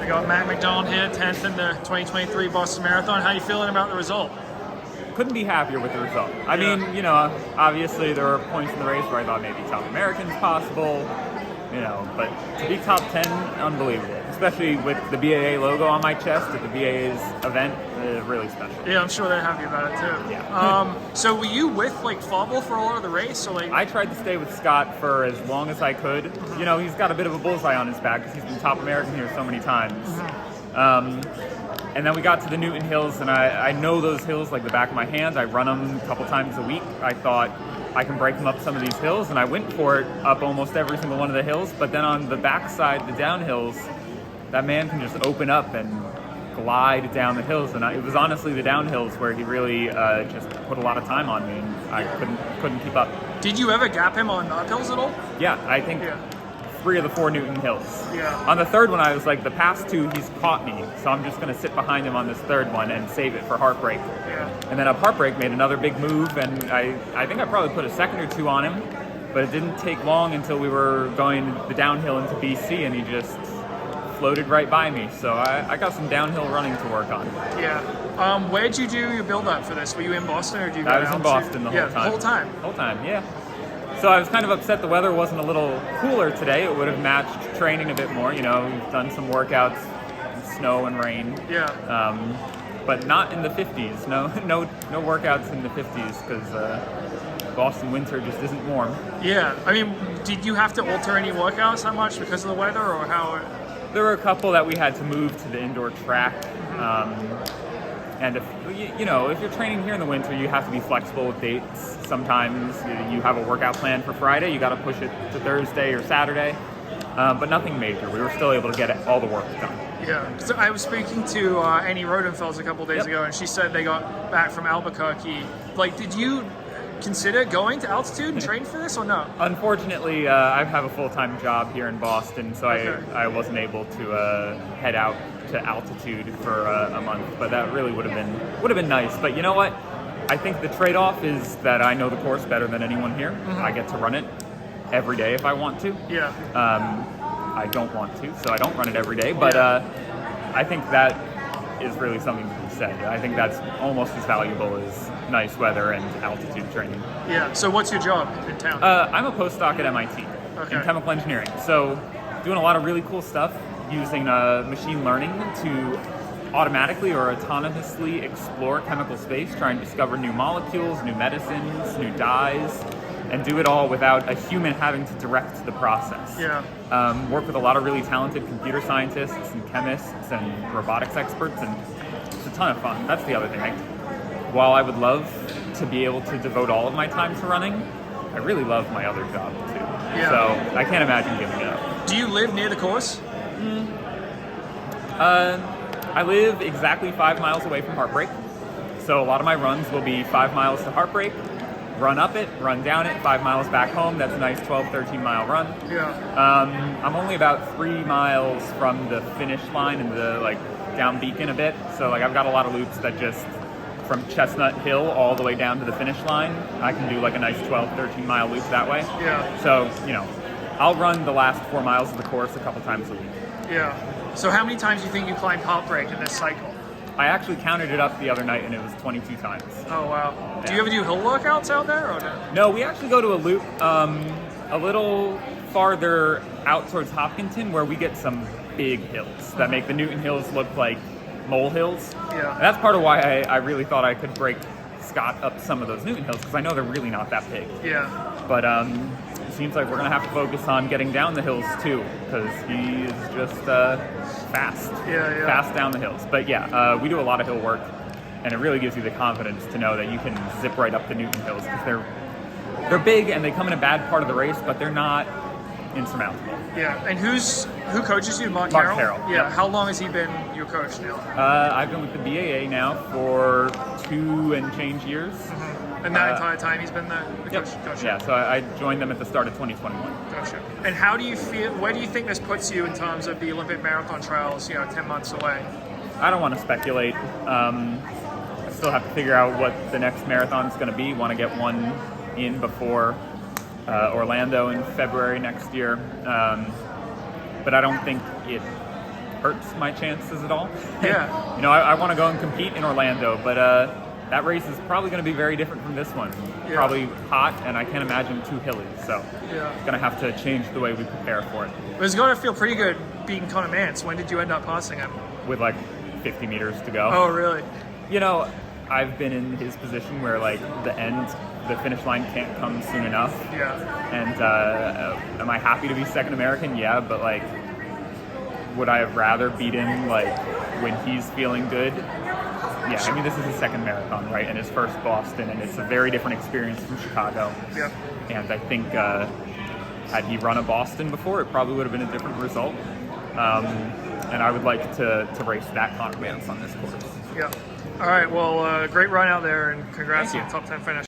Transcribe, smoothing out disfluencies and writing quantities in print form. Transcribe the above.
We got Matt McDonald here, 10th in the 2023 Boston Marathon. How are you feeling about the result? Couldn't be happier with the result. I mean, obviously there were points in the race where I thought maybe top American's possible, but to be top 10, unbelievable. Especially with the BAA logo on my chest at the BAA's event, really special. Yeah, I'm sure they're happy about it too. Yeah. So were you with Fauble for a lot of the race? I tried to stay with Scott for as long as I could. He's got a bit of a bullseye on his back because he's been top American here so many times. And then we got to the Newton Hills, and I know those hills like the back of my hand. I run them a couple times a week. I thought I can break them up some of these hills, and I went for it up almost every single one of the hills. But then on the backside, the downhills, that man can just open up and glide down the hills. And it was honestly the downhills where he really just put a lot of time on me, and I couldn't keep up. Did you ever gap him on uphills at all? Yeah, I think 3 of the 4 Newton Hills. Yeah. On the third one, I was like, the past 2, he's caught me, so I'm just going to sit behind him on this third one and save it for Heartbreak. Yeah. And then up Heartbreak made another big move, and I think I probably put a second or 2 on him, but it didn't take long until we were going the downhill into BC, and he just floated right by me. So I got some downhill running to work on. Yeah. Where'd you do your build-up for this? Were you in Boston, or did you go I was in Boston the whole time. The whole time? Whole time, yeah. So I was kind of upset the weather wasn't a little cooler today. It would have matched training a bit more. We've done some workouts in snow and rain. Yeah. But not in the 50s. No workouts in the 50s because Boston winter just isn't warm. Yeah. I mean, did you have to alter any workouts that much because of the weather, or how? There were a couple that we had to move to the indoor track. And if you're training here in the winter, you have to be flexible with dates. Sometimes you have a workout plan for Friday, you got to push it to Thursday or Saturday, but nothing major. We were still able to get all the work done. Yeah, so I was speaking to Annie Rodenfels a couple days ago, and she said they got back from Albuquerque. Did you consider going to altitude and train for this, or no? Unfortunately, I have a full-time job here in Boston, so I wasn't able to head out to altitude for a month, but that really would have been nice. But you know what? I think the trade-off is that I know the course better than anyone here. I get to run it every day if I want to. Yeah. I don't want to, so I don't run it every day. But I think that is really something to be said. I think that's almost as valuable as nice weather and altitude training. Yeah. So what's your job in town? I'm a postdoc at MIT in chemical engineering. So doing a lot of really cool stuff using machine learning to automatically or autonomously explore chemical space, try and discover new molecules, new medicines, new dyes, and do it all without a human having to direct the process. Yeah. Work with a lot of really talented computer scientists and chemists and robotics experts, and it's a ton of fun. That's the other thing. While I would love to be able to devote all of my time to running, I really love my other job too. Yeah. So I can't imagine giving it up. Do you live near the course? I live exactly 5 miles away from Heartbreak, so a lot of my runs will be 5 miles to Heartbreak, run up it, run down it, 5 miles back home. That's a nice 12, 13 mile run. Yeah. I'm only about 3 miles from the finish line and the down Beacon a bit, so I've got a lot of loops that just from Chestnut Hill all the way down to the finish line. I can do a nice 12, 13 mile loop that way. Yeah. So I'll run the last 4 miles of the course a couple times a week. Yeah. So how many times do you think you climbed Heartbreak in this cycle? I actually counted it up the other night, and it was 22 times. Oh, wow. Yeah. Do you ever do hill workouts out there, or no? No, we actually go to a loop a little farther out towards Hopkinton, where we get some big hills that make the Newton Hills look like molehills. Yeah. And that's part of why I really thought I could break Scott up some of those Newton Hills, because I know they're really not that big. Yeah. But it seems like we're going to have to focus on getting down the hills too, because he is just fast. Yeah. Fast down the hills. But yeah, we do a lot of hill work, and it really gives you the confidence to know that you can zip right up the Newton Hills, because they're big and they come in a bad part of the race, but they're not insurmountable. Yeah. And who coaches you? Mark Carroll. Yeah. Yep. How long has he been your coach now? I've been with the BAA now for 2 and change years. And that entire time he's been the Yep. coach? Gotcha. Yeah, so I joined them at the start of 2021. Gotcha. And how do you feel, where do you think this puts you in terms of the Olympic marathon trials, 10 months away? I don't want to speculate. I still have to figure out what the next marathon is going to be. Want to get one in before Orlando in February next year. But I don't think it hurts my chances at all. Yeah. You know, I want to go and compete in Orlando, but that race is probably going to be very different from this one. Yeah. Probably hot, and I can't imagine too hilly. So Yeah. going to have to change the way we prepare for it. It was going to feel pretty good beating Conor Mantz. When did you end up passing him? With like 50 meters to go. Oh, really? You know, I've been in his position where like the finish line can't come soon enough. Yeah. And am I happy to be second American? Yeah, but like, would I have rather beat him like when he's feeling good? Yeah, I mean, this is his second marathon, right? And his first Boston, and it's a very different experience from Chicago. Yeah. And I think had he run a Boston before, it probably would have been a different result. And I would like to race that Conor Mantz on this course. Yeah. All right. Well, great run out there, and congrats Thank on you. the top 10 finish.